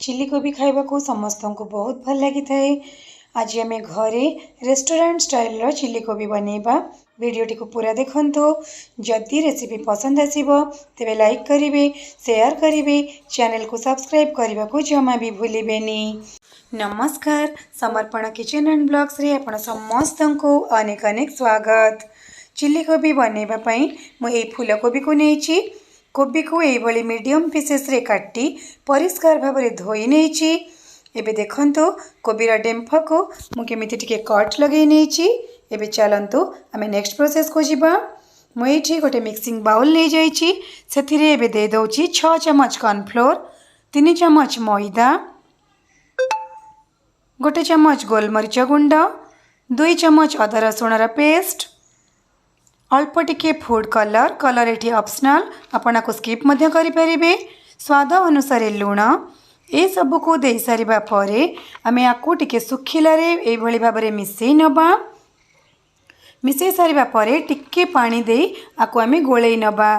Chilli कोबी खाइबा को समस्त को बहुत भल लगी थाए। आज आम घरे रेस्टोरेंट स्टाइल रो चिली कोबी बनैबा। वीडियोटी को पूरा देखंतु। जदि रेसिपी पसंद आसीबो तेबे लाइक करिवे, शेयर करिवे, चैनल को सब्सक्राइब करबा को जमा भी भूलिबेनी। नमस्कार, समर्पण किचन एंड ब्लॉग्स रे आपण समस्त को अनेक अनेक स्वागत। चिली कोबी बनैबा पई मु ए फूल कोबी को नेछि। कोबी को ये मीडियम पीसेस रे काटी परिष्कार भाव में धोई नहीं। एबे देखंतु कोबीर डेम्फ को मुझे टिके कट लगे नहीं। एबे चलंतु आमे नेक्स्ट प्रोसेस को जीवा। मुझे गोटे मिक्सिंग बाउल ले जाइछि। सेथिरे एबे दे दउछि 6 चम्मच कॉर्नफ्लोर, 3 चम्मच मैदा, गोटे चम्मच गोलमरीच गुंड, 2 चम्मच अदा रसुण पेस्ट, अल्प टिके food colour. Colour eighty optional, आपन को स्किप मध्य करि परिबे। स्वाद अनुसार लूण ए सब को दे सारिबा परे आमे आकु टिके सुखिला रे ए भली भाबरे मिसई नबा। मिसई सारिबा परे टिके पानी दे आकु आमे गोळेई नबा,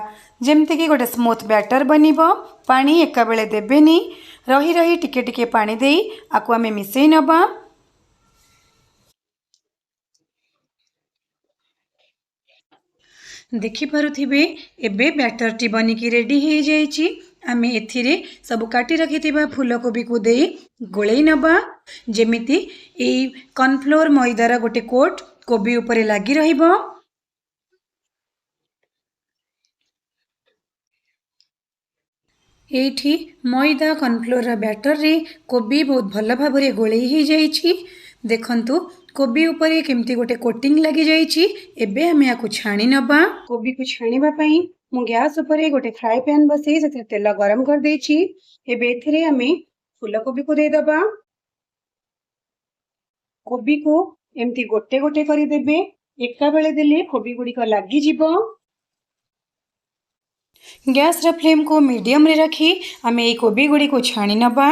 जेमते कि गोटे स्मूथ बैटर बनिबो। पानी एका बेले देबेनी, रही रही टिके टिके पानी दे आकु आमे मिसई नबा। देखिपे एबे बैटर टी बनिकी रेडी हो जाइए। आम एथिरे सब काटी रखि फूलकोबी को दे गोलई नबा, जेमिति ए कॉर्नफ्लोर मैदार गोटे कोट कोबी उपरे लगी रहिबो। एठी मैदा कॉर्नफ्लोर बैटर रे कोबी बहुत भल भाव में गोलई हो जाइए। देखंतु कोबी उपरे केमती गोटे कोटिंग लगी जाइए। एबे हमें याकु छाणी नबा। कोबी को छाणीबा पई मु गैस उपरे गोटे फ्राई पैन बसई से तेल गरम कर देछि। एबे एथिरे हमें फूल कोबी को दे दबा। कोबी को एमती गोटे गोटे करि देबे। एका बेले देले कोबी गुडी को लागि जिवो। गैस रा फ्लेम को मीडियम रे रखी हमें ए कोबी गुडी को छाणी नबा।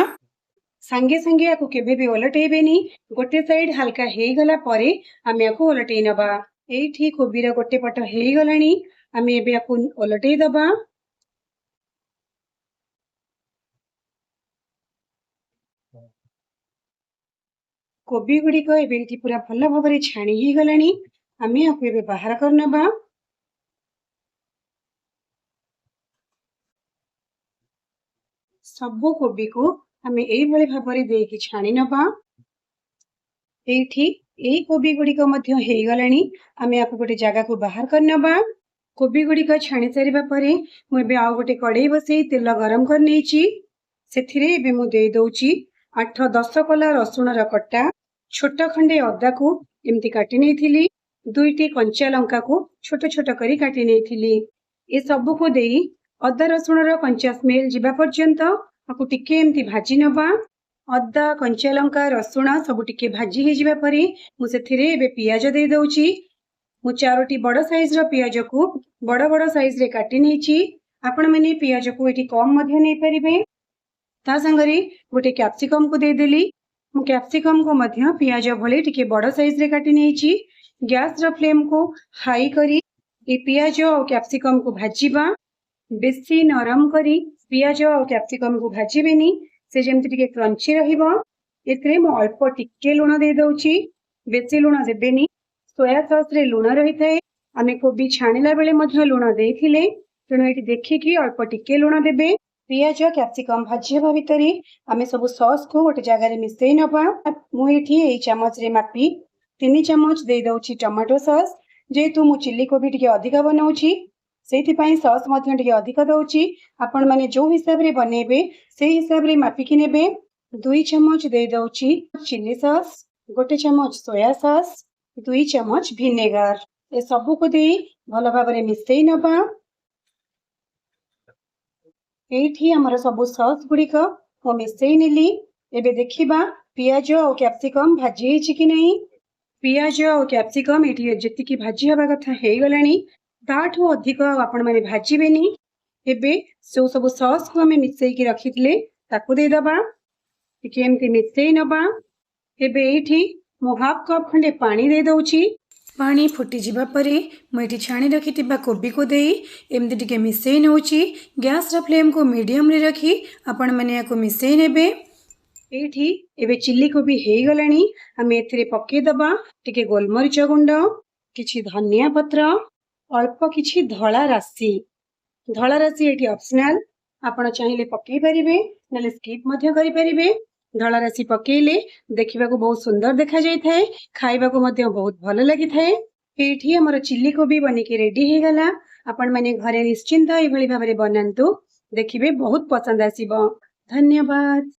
संगे संगे याकु केबे भी ओलटेबेनी। गोटे साइड हल्का हेई गला परे आमे याकु ओलटेई नबा। एठी कोबीर गोटे पट हेई गलानी, आमे एबे याकु ओलटेई दबा। कोबी गुडी को एबे एठी पूरा भल भाव में छाणी ही गलानी, आमे याकु एबे बाहर कर नबा। सब कोबी को आमे एई भली भाव में देकी छाणी नबा। एठी एई कोबी गुडी को मध्य हेई गलानी, आमे याकु गोटे जगह को बाहर कर नबा। कोबी गुडी को छाणी सारिबा परे मु एबे आ गोटे कढ़ाई बसई तेल गरम कर नेछि। सेथिरे एबे मु दे दउछि 8-10 कला रसुण रा कट्टा, छोट खंडे अदा को एमती काटी नेथिली, 2टी कंचा लंका को छोट छोट करी काटी नेथिली। ए सब को देई अदा रसुण रा कंचा स्मेल जिबा पर्यंत आकु टिके एमती भाजी नबा। अदा कंचा लंका रसुण सब टिके भाजी हे जिबा परे मु सेथिरे एबे पियाज दे दउछि। मु 4टी बड़ साइज रो पियाज को बड़ बड़ साइज रे काटी नेछि। आपण माने पियाज को एठी कम मध्य नै परिबे। ता संगरे गोटे कैप्सिकम को दे देली। मु कैप्सिकम को मध्य पियाज भले टिके बड़ साइज रे काटी नेछि। गैस रो फ्लेम को हाई करी ए पियाज और कैप्सिकम को भाजीबा। बेसी नरम करी पियाज और कैप्सिकम को भाजीबेनी, से जेमती टिके क्रंची रहिबो। एतरे मु अल्प टिके लूण दे दउछि, बेसी लूण देबेनी। सोया सॉस रे लूण रही थाए, आमे कोबी छाणीला बेले मध्य लूण देथिले, तेणु एठी देखिकी अल्प टिके लूण देबे। पियाज कैप्सिकम भाजीबा भितरे आमे सब सॉस को गोटे जगह रे मिसई नबा। मु एठी एई चम्मच रे मापी 3 चम्मच दे दउछि टमाटो सॉस। जेतु मु चिली कोबी टिके अधिक बनाउछि सेथि पई सॉस मध्य टिके अधिक दउछि। आपण माने जो हिसाब रे बनेबे से हिसाब रे मापिकी नेबे। 2 चम्मच दे दउछि चिली सॉस, गोटे चम्मच सोया सॉस, 2 चम्मच विनेगर। ए सब को दे भल भाव में मिसई नबा। एठी हमर सब सॉस गुडी को मु मिसई नेली। एबे देखिबा पियाज और कैप्सिकम भाजी हिची कि नहीं। पियाज और कैप्सिकम एठी जेतिकी भाजी हबा कथा हेई गलानी, ताठू अधिक आपण माने भाजीबेनी। एबे सो सब सॉस को हमें मिसई की रखितले ताकू दे दबा। टिके एमती मिसई नबा। एबे एठी मु हाफ कप खंडे पानी दे दउछि। पानी फुटी जिबा परे मुझे छाणी रखी कोबी को दे एमती टिके मिसई नउछि। गैस रा फ्लेम को मीडियम रे रखी आपण माने याको मिसई नेबे। एठी एबे चिल्ली कोबी हेगलानी आमे एथिरे पक्के दबा टिके गोलमरिच गुंड किछि धनिया पत्र अल्प किछि धळा राशि एठी ऑप्शनल आपण चाहिले पक्के परिबे नले स्किप मध्य करि परिबे धळा राशि पकेले देखिबा को बहुत सुंदर देखा जाय थाए खाइबा को मध्य बहुत भलो लागि थाए एठी हमर चिल्ली कोबी बनिके रेडी हे गला आपण माने घरे निश्चिंत एभली भाबरे बनांतु देखिबे बहुत पसंद आसीबो धन्यवाद।